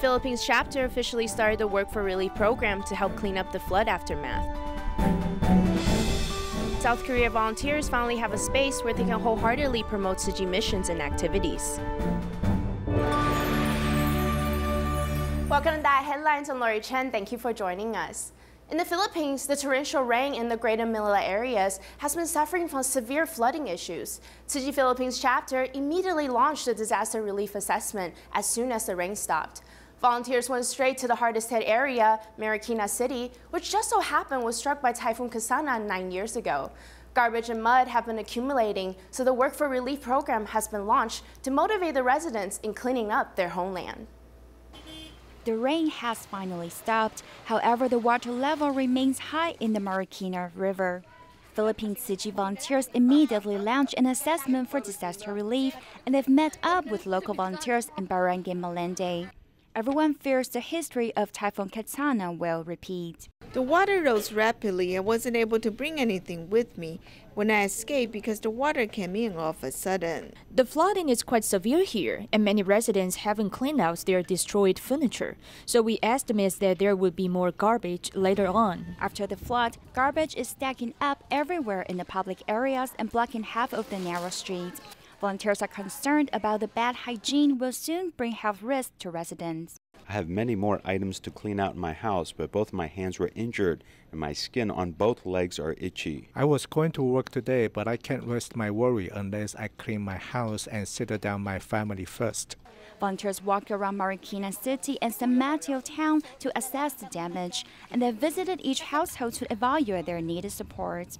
Philippines Chapter officially started the Work for Relief program to help clean up the flood aftermath. South Korea volunteers finally have a space where they can wholeheartedly promote Tzu Chi missions and activities. Welcome to DaAi Headlines. I'm Lori Chen. Thank you for joining us. In the Philippines, the torrential rain in the Greater Manila areas has been suffering from severe flooding issues. Tzu Chi Philippines Chapter immediately launched a disaster relief assessment as soon as the rain stopped. Volunteers went straight to the hardest hit area, Marikina City, which just so happened was struck by Typhoon Kasana 9 years ago. Garbage and mud have been accumulating, so the Work for Relief program has been launched to motivate the residents in cleaning up their homeland. The rain has finally stopped. However, the water level remains high in the Marikina River. Philippine Tzu Chi volunteers immediately launched an assessment for disaster relief, and they've met up with local volunteers in Barangay Malende. Everyone fears the history of Typhoon Katsana will repeat. The water rose rapidly. I wasn't able to bring anything with me when I escaped because the water came in all of a sudden. The flooding is quite severe here, and many residents haven't cleaned out their destroyed furniture. So we estimate that there will be more garbage later on. After the flood, garbage is stacking up everywhere in the public areas and blocking half of the narrow streets. Volunteers are concerned about the bad hygiene will soon bring health risks to residents. I have many more items to clean out in my house, but both my hands were injured and my skin on both legs are itchy. I was going to work today, but I can't rest my worry unless I clean my house and settle down my family first. Volunteers walk around Marikina City and San Mateo town to assess the damage, and they visited each household to evaluate their needed support.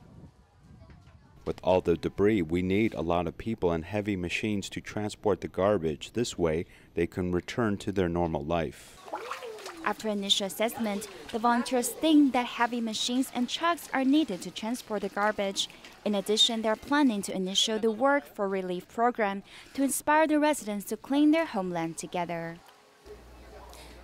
With all the debris, we need a lot of people and heavy machines to transport the garbage. This way, they can return to their normal life. After initial assessment, the volunteers think that heavy machines and trucks are needed to transport the garbage. In addition, they're planning to initiate the Work for Relief program to inspire the residents to clean their homeland together.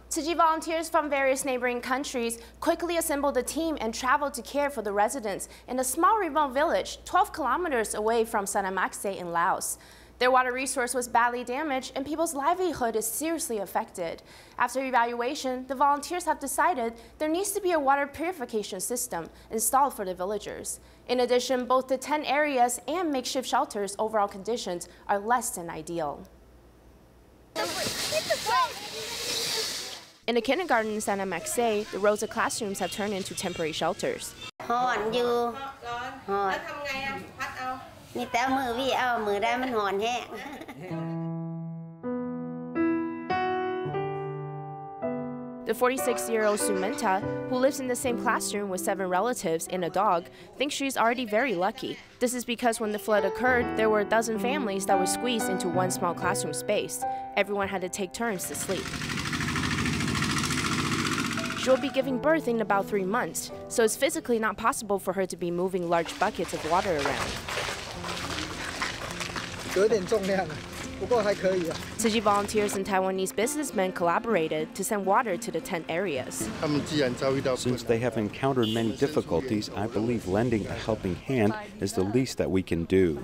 Tzu Chi volunteers from various neighboring countries quickly assembled a team and traveled to care for the residents in a small remote village 12 kilometers away from Sanamaxe in Laos. Their water resource was badly damaged and people's livelihood is seriously affected. After evaluation, the volunteers have decided there needs to be a water purification system installed for the villagers. In addition, both the tent areas and makeshift shelters' overall conditions are less than ideal. In a kindergarten in Sanamaxe, the rows of classrooms have turned into temporary shelters. The 46-year-old Sumenta, who lives in the same classroom with 7 relatives and a dog, thinks she's already very lucky. This is because when the flood occurred, there were a dozen families that were squeezed into one small classroom space. Everyone had to take turns to sleep. She will be giving birth in about 3 months, so it's physically not possible for her to be moving large buckets of water around. Tzu Chi volunteers and Taiwanese businessmen collaborated to send water to the tent areas. Since they have encountered many difficulties, I believe lending a helping hand is the least that we can do.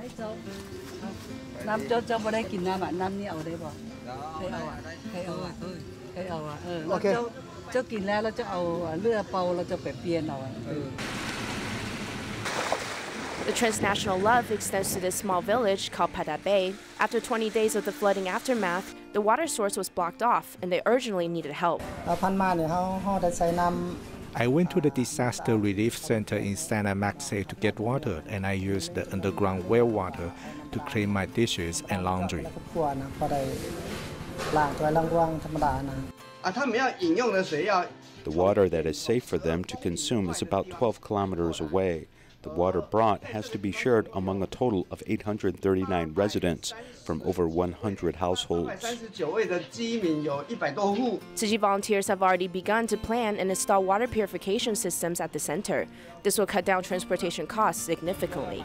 The transnational love extends to this small village called Patabe. After 20 days of the flooding aftermath, the water source was blocked off and they urgently needed help. I went to the disaster relief center in Sanamaxe to get water, and I used the underground well water to clean my dishes and laundry. The water that is safe for them to consume is about 12 kilometers away. The water brought has to be shared among a total of 839 residents from over 100 households. Tzu Chi volunteers have already begun to plan and install water purification systems at the center. This will cut down transportation costs significantly.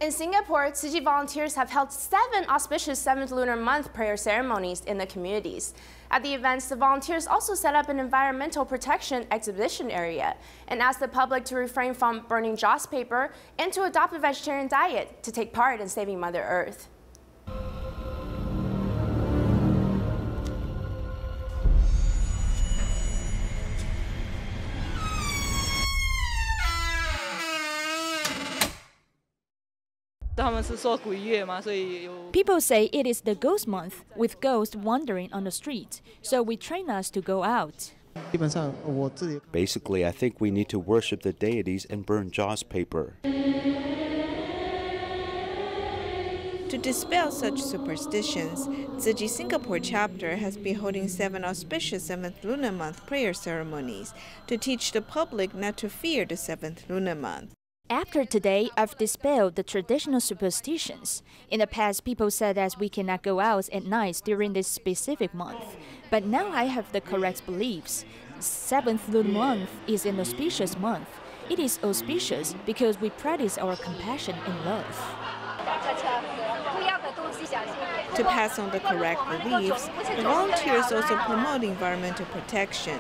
In Singapore, Tzu Chi volunteers have held 7 auspicious 7th lunar month prayer ceremonies in the communities. At the events, the volunteers also set up an environmental protection exhibition area and asked the public to refrain from burning joss paper and to adopt a vegetarian diet to take part in saving Mother Earth. People say it is the ghost month, with ghosts wandering on the streets, so we train us to go out. Basically, I think we need to worship the deities and burn joss paper. To dispel such superstitions, Tzu Chi Singapore Chapter has been holding 7 auspicious 7th lunar month prayer ceremonies to teach the public not to fear the 7th lunar month. After today, I've dispelled the traditional superstitions. In the past, people said that we cannot go out at night during this specific month. But now I have the correct beliefs. 7th lunar month is an auspicious month. It is auspicious because we practice our compassion and love. To pass on the correct beliefs, the volunteers also promote environmental protection.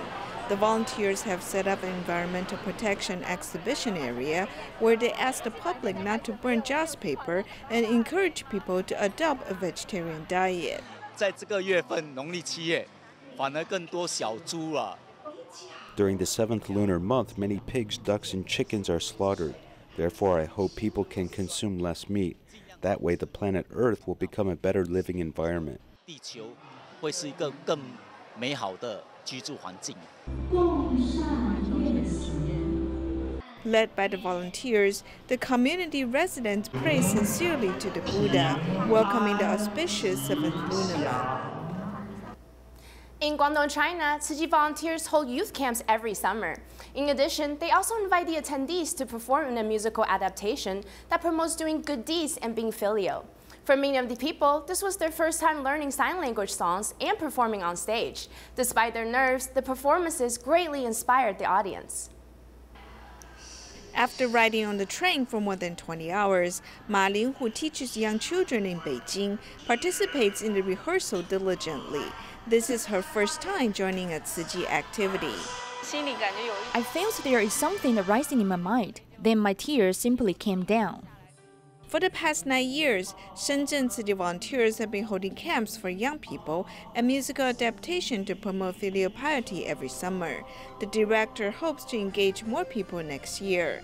The volunteers have set up an environmental protection exhibition area where they ask the public not to burn joss paper and encourage people to adopt a vegetarian diet. During the 7th lunar month, many pigs, ducks, and chickens are slaughtered. Therefore, I hope people can consume less meat. That way, the planet Earth will become a better living environment. Led by the volunteers, the community residents pray sincerely to the Buddha, welcoming the auspicious 7th lunar month. In Guangdong, China, Tzu Chi volunteers hold youth camps every summer. In addition, they also invite the attendees to perform in a musical adaptation that promotes doing good deeds and being filial. For many of the people, this was their first time learning sign language songs and performing on stage. Despite their nerves, the performances greatly inspired the audience. After riding on the train for more than 20 hours, Ma Ling, who teaches young children in Beijing, participates in the rehearsal diligently. This is her first time joining a Tzu Chi activity. I felt there is something arising in my mind. Then my tears simply came down. For the past 9 years, Shenzhen Tzu Chi volunteers have been holding camps for young people and musical adaptation to promote filial piety every summer. The director hopes to engage more people next year.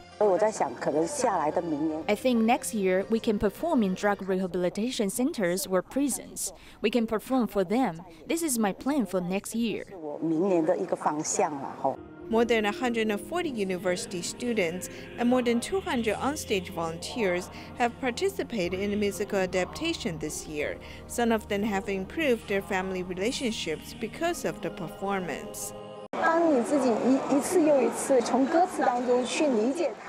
I think next year we can perform in drug rehabilitation centers or prisons. We can perform for them. This is my plan for next year. More than 140 university students and more than 200 onstage volunteers have participated in the musical adaptation this year. Some of them have improved their family relationships because of the performance.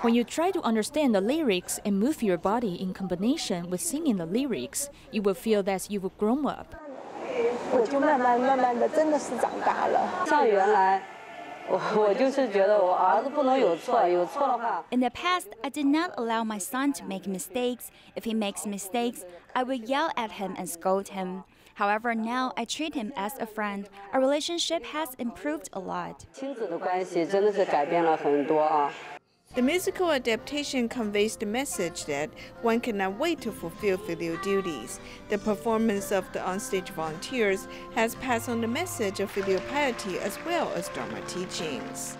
When you try to understand the lyrics and move your body in combination with singing the lyrics, you will feel that you've grown up. In the past, I did not allow my son to make mistakes. If he makes mistakes, I would yell at him and scold him. However, now I treat him as a friend. Our relationship has improved a lot. The musical adaptation conveys the message that one cannot wait to fulfill filial duties. The performance of the onstage volunteers has passed on the message of filial piety as well as Dharma teachings.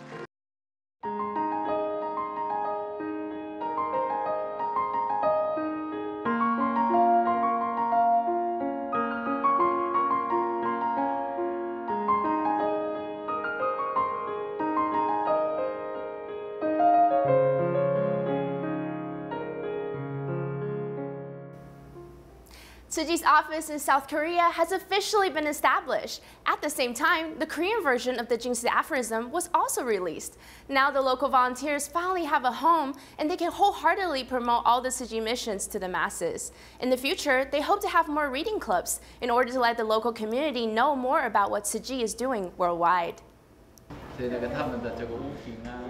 Tzu Chi's office in South Korea has officially been established. At the same time, the Korean version of the Jingsi aphorism was also released. Now the local volunteers finally have a home and they can wholeheartedly promote all the Tzu Chi missions to the masses. In the future, they hope to have more reading clubs in order to let the local community know more about what Tzu Chi is doing worldwide.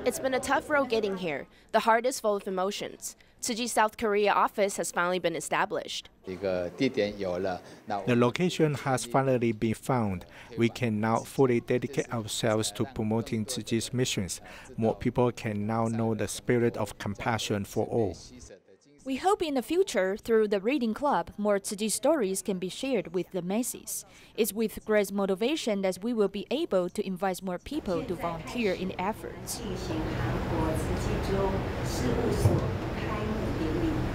It's been a tough road getting here. The heart is full of emotions. Tzu Chi's South Korea office has finally been established. The location has finally been found. We can now fully dedicate ourselves to promoting Tzu Chi's missions. More people can now know the spirit of compassion for all. We hope in the future, through the reading club, more Tzu Chi stories can be shared with the masses. It's with great motivation that we will be able to invite more people to volunteer in the efforts.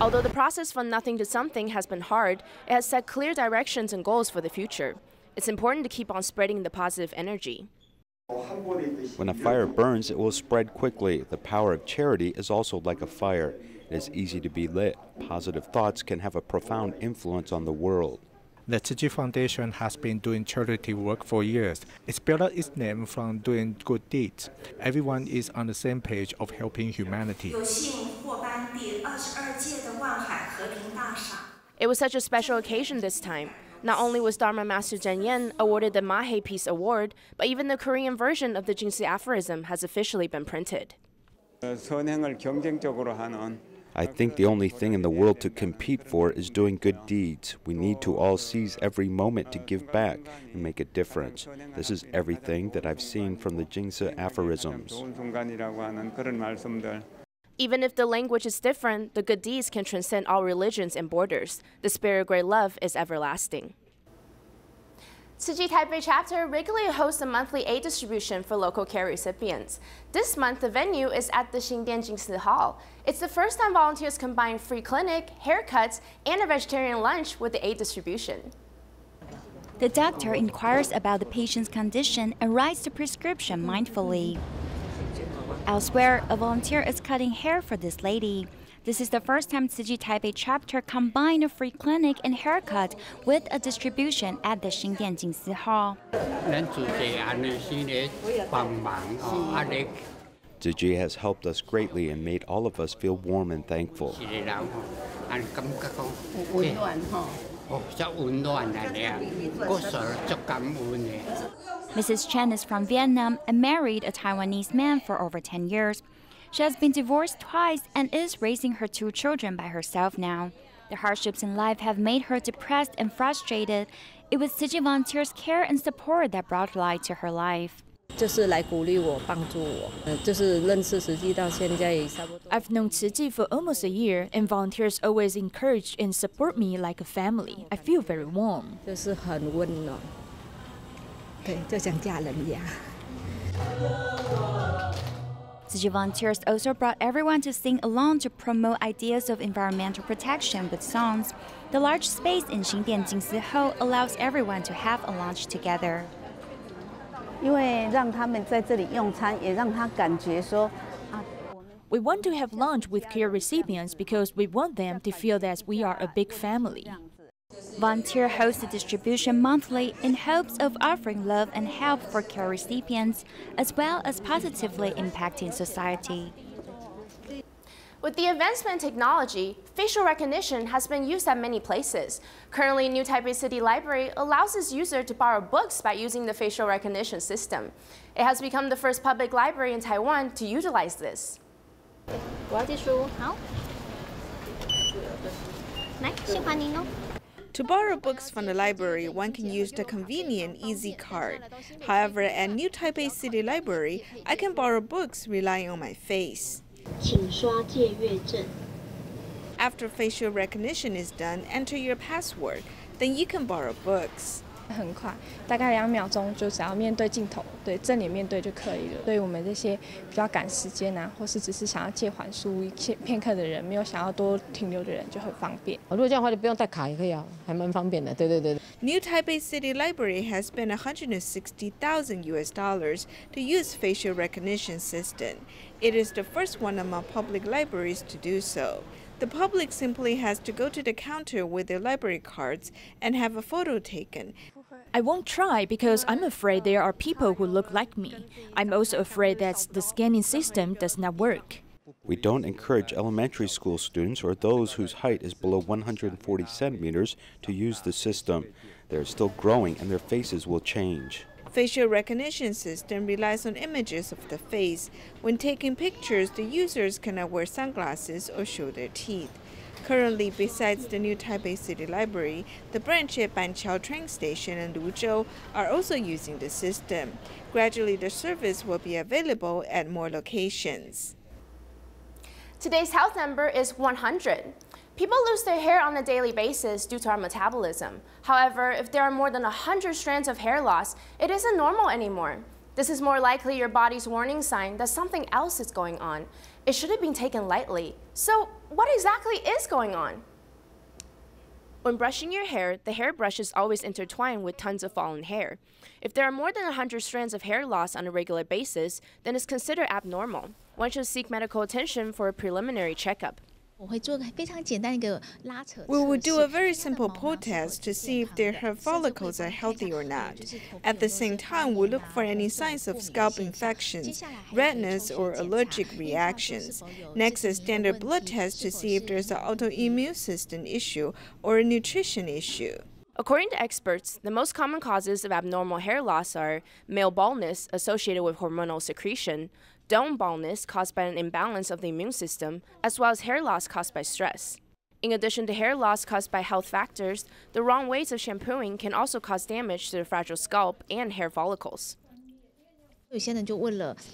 Although the process from nothing to something has been hard, it has set clear directions and goals for the future. It's important to keep on spreading the positive energy. When a fire burns, it will spread quickly. The power of charity is also like a fire. It is easy to be lit. Positive thoughts can have a profound influence on the world. The Tzu Chi Foundation has been doing charity work for years. It's built its name from doing good deeds. Everyone is on the same page of helping humanity. It was such a special occasion this time. Not only was Dharma Master Jen Yen awarded the Mahe Peace Award, but even the Korean version of the Jingsi aphorism has officially been printed. I think the only thing in the world to compete for is doing good deeds. We need to all seize every moment to give back and make a difference. This is everything that I've seen from the Jingsi aphorisms. Even if the language is different, the good deeds can transcend all religions and borders. The spirit of great love is everlasting. Tzu Chi Taipei Chapter regularly hosts a monthly aid distribution for local care recipients. This month, the venue is at the Xingdian Jingsi Hall. It's the first time volunteers combine free clinic, haircuts, and a vegetarian lunch with the aid distribution. The doctor inquires about the patient's condition and writes the prescription mindfully. Elsewhere, a volunteer is cutting hair for this lady. This is the first time Tzu Chi Taipei Chapter combined a free clinic and haircut with a distribution at the Xingdian Jingsi Hall. Tzu Chi has helped us greatly and made all of us feel warm and thankful. Mrs. Chen is from Vietnam and married a Taiwanese man for over 10 years. She has been divorced twice and is raising her 2 children by herself now. The hardships in life have made her depressed and frustrated. It was Tzu Chi volunteers' care and support that brought light to her life. I've known Tzu Chi for almost a year, and volunteers always encourage and support me like a family. I feel very warm. Tzu Chi volunteers also brought everyone to sing along to promote ideas of environmental protection with songs. The large space in Xingdian Jingsi Hall allows everyone to have a lunch together. We want to have lunch with care recipients because we want them to feel that we are a big family. Volunteer hosts the distribution monthly in hopes of offering love and help for care recipients, as well as positively impacting society. With the advancement in technology, facial recognition has been used at many places. Currently, New Taipei City Library allows its user to borrow books by using the facial recognition system. It has become the first public library in Taiwan to utilize this. To borrow books from the library, one can use the convenient Easy Card. However, at New Taipei City Library, I can borrow books relying on my face. After facial recognition is done, enter your password. Then you can borrow books. 很快，大概2秒钟就只要面对镜头，对正脸面对就可以了。对我们这些比较赶时间啊，或是只是想要借还书片刻的人，没有想要多停留的人就很方便。如果这样的话就不用带卡也可以啊，还蛮方便的。对对对。New Taipei City Library has spent $160,000 to use facial recognition system. It is the first one among public libraries to do so. The public simply has to go to the counter with their library cards and have a photo taken. I won't try because I'm afraid there are people who look like me. I'm also afraid that the scanning system does not work. We don't encourage elementary school students or those whose height is below 140 centimeters to use the system. They're still growing and their faces will change. Facial recognition system relies on images of the face. When taking pictures, the users cannot wear sunglasses or show their teeth. Currently, besides the New Taipei City Library, the branch at Banqiao train station and Luzhou are also using the system. Gradually, the service will be available at more locations. Today's health number is 100. People lose their hair on a daily basis due to our metabolism. However, if there are more than 100 strands of hair loss, it isn't normal anymore. This is more likely your body's warning sign that something else is going on. it shouldn't be taken lightly. So what exactly is going on? When brushing your hair, the hairbrush is always intertwined with tons of fallen hair. If there are more than 100 strands of hair loss on a regular basis, then it's considered abnormal. One should seek medical attention for a preliminary checkup. We will do a very simple pull test to see if their hair follicles are healthy or not. At the same time, we'll look for any signs of scalp infections, redness, or allergic reactions. Next, a standard blood test to see if there's an autoimmune system issue or a nutrition issue. According to experts, the most common causes of abnormal hair loss are male baldness associated with hormonal secretion, dome baldness caused by an imbalance of the immune system, as well as hair loss caused by stress. In addition to hair loss caused by health factors, the wrong ways of shampooing can also cause damage to the fragile scalp and hair follicles.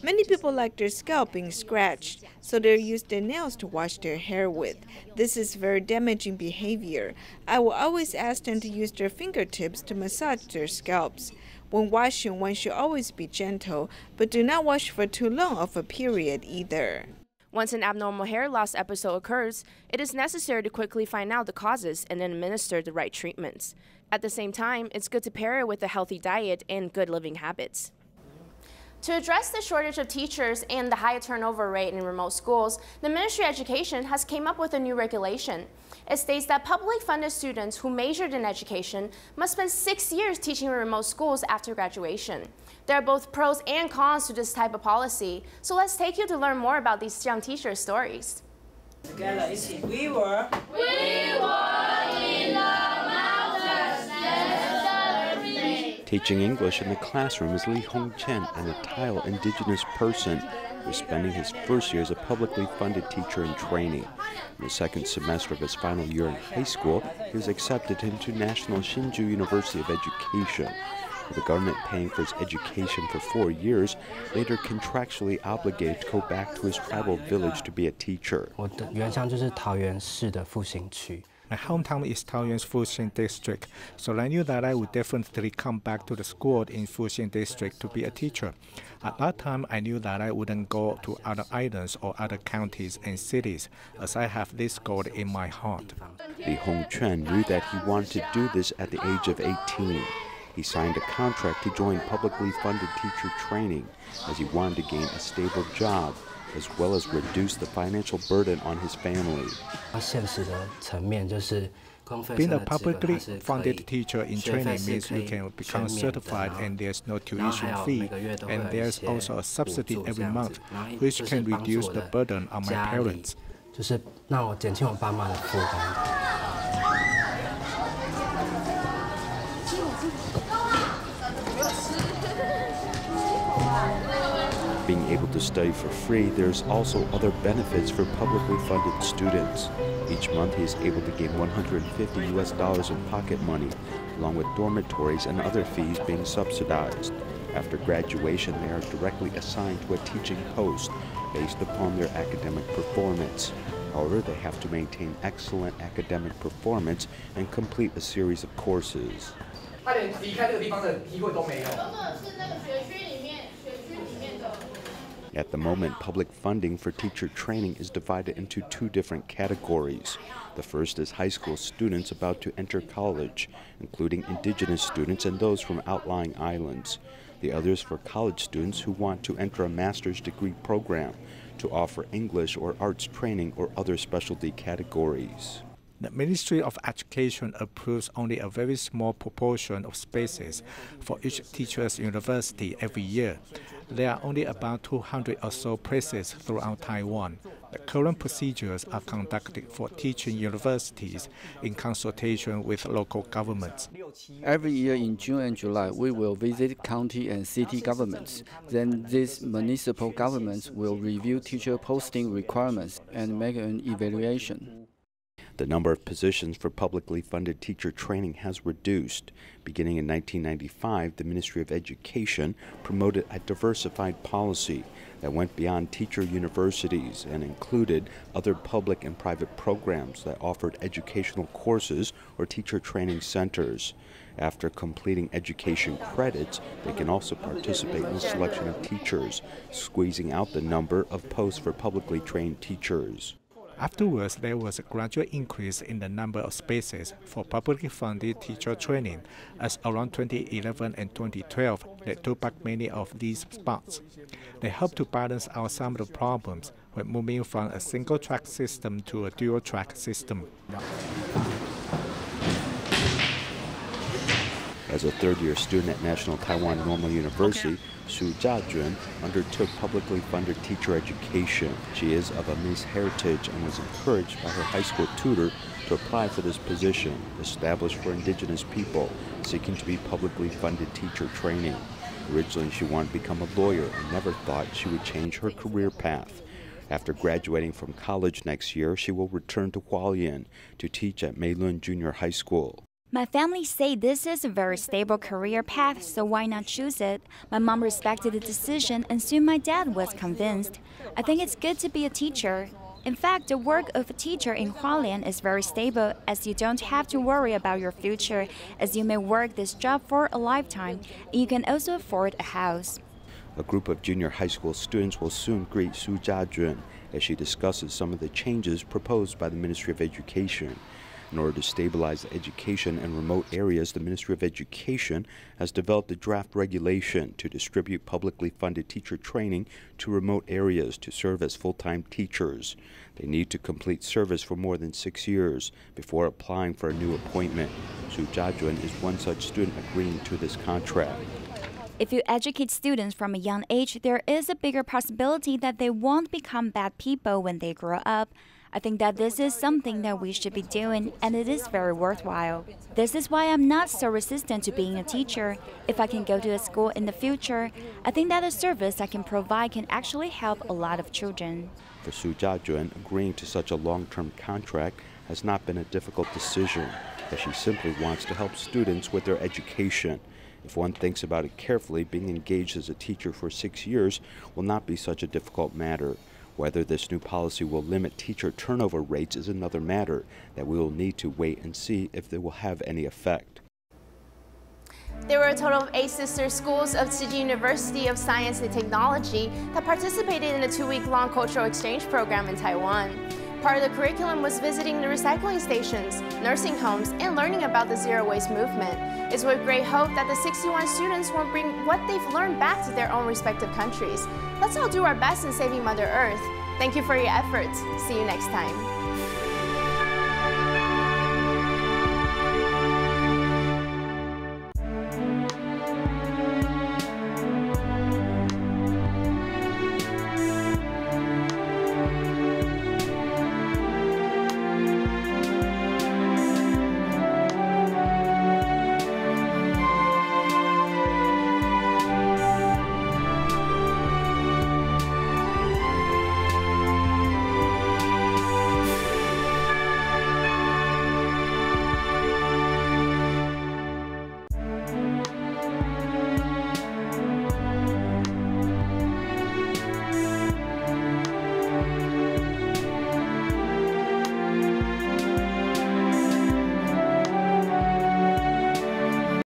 Many people like their scalp being scratched, so they use their nails to wash their hair with. This is very damaging behavior. I will always ask them to use their fingertips to massage their scalps. When washing, one should always be gentle, but do not wash for too long of a period either. Once an abnormal hair loss episode occurs, it is necessary to quickly find out the causes and then administer the right treatments. At the same time, it's good to pair it with a healthy diet and good living habits. To address the shortage of teachers and the high turnover rate in remote schools, the Ministry of Education has come up with a new regulation. It states that publicly funded students who majored in education must spend 6 years teaching in remote schools after graduation. There are both pros and cons to this type of policy, so let's take you to learn more about these young teachers' stories. Together, we were in the Teaching English in the classroom is Li Hongchen, an Atayal indigenous person who is spending his first year as a publicly funded teacher in training. In the second semester of his final year in high school, he was accepted into National Hsinchu University of Education. With the government paying for his education for 4 years, later contractually obligated to go back to his tribal village to be a teacher. My hometown is Taoyuan's Fuxing district, so I knew that I would definitely come back to the school in Fuxing district to be a teacher. At that time, I knew that I wouldn't go to other islands or other counties and cities, as I have this goal in my heart. Li Hongchen knew that he wanted to do this at the age of 18. He signed a contract to join publicly funded teacher training, as he wanted to gain a stable job, as well as reduce the financial burden on his family. Being a publicly funded teacher in training means you can become certified and there's no tuition fee, and there's also a subsidy every month, which can reduce the burden on my parents. Being able to study for free, there's also other benefits for publicly funded students. Each month he is able to gain $150 in pocket money, along with dormitories and other fees being subsidized. After graduation, they are directly assigned to a teaching post based upon their academic performance. However, they have to maintain excellent academic performance and complete a series of courses. At the moment, public funding for teacher training is divided into 2 different categories. The first is high school students about to enter college, including indigenous students and those from outlying islands. The other is for college students who want to enter a master's degree program to offer English or arts training or other specialty categories. The Ministry of Education approves only a very small proportion of spaces for each teacher's university every year. There are only about 200 or so places throughout Taiwan. The current procedures are conducted for teaching universities in consultation with local governments. Every year in June and July, we will visit county and city governments. Then these municipal governments will review teacher posting requirements and make an evaluation. The number of positions for publicly funded teacher training has reduced. Beginning in 1995, the Ministry of Education promoted a diversified policy that went beyond teacher universities and included other public and private programs that offered educational courses or teacher training centers. After completing education credits, they can also participate in the selection of teachers, squeezing out the number of posts for publicly trained teachers. Afterwards, there was a gradual increase in the number of spaces for publicly funded teacher training, as around 2011 and 2012, they took back many of these spots. They helped to balance out some of the problems when moving from a single-track system to a dual-track system. As a third-year student at National Taiwan Normal University, Tzu Chi undertook publicly funded teacher education. She is of a mixed heritage and was encouraged by her high school tutor to apply for this position, established for indigenous people seeking to be publicly funded teacher training. Originally, she wanted to become a lawyer and never thought she would change her career path. After graduating from college next year, she will return to Hualien to teach at Meilun Junior High School. My family say this is a very stable career path, so why not choose it? My mom respected the decision, and soon my dad was convinced. I think it's good to be a teacher. In fact, the work of a teacher in Hualien is very stable, as you don't have to worry about your future, as you may work this job for a lifetime, and you can also afford a house. A group of junior high school students will soon greet Tzu Chi as she discusses some of the changes proposed by the Ministry of Education. In order to stabilize education in remote areas, the Ministry of Education has developed a draft regulation to distribute publicly funded teacher training to remote areas to serve as full-time teachers. They need to complete service for more than 6 years before applying for a new appointment. Tzu Chi is one such student agreeing to this contract. If you educate students from a young age, there is a bigger possibility that they won't become bad people when they grow up. I think that this is something that we should be doing, and it is very worthwhile. This is why I'm not so resistant to being a teacher. If I can go to a school in the future, I think that the service I can provide can actually help a lot of children. For Tzu Chi, agreeing to such a long-term contract has not been a difficult decision, as she simply wants to help students with their education. If one thinks about it carefully, being engaged as a teacher for 6 years will not be such a difficult matter. Whether this new policy will limit teacher turnover rates is another matter that we will need to wait and see if it will have any effect. There were a total of 8 sister schools of Tzu Chi University of Science and Technology that participated in a 2-week-long cultural exchange program in Taiwan. Part of the curriculum was visiting the recycling stations, nursing homes, and learning about the zero waste movement. It's with great hope that the 61 students will bring what they've learned back to their own respective countries. Let's all do our best in saving Mother Earth. Thank you for your efforts. See you next time.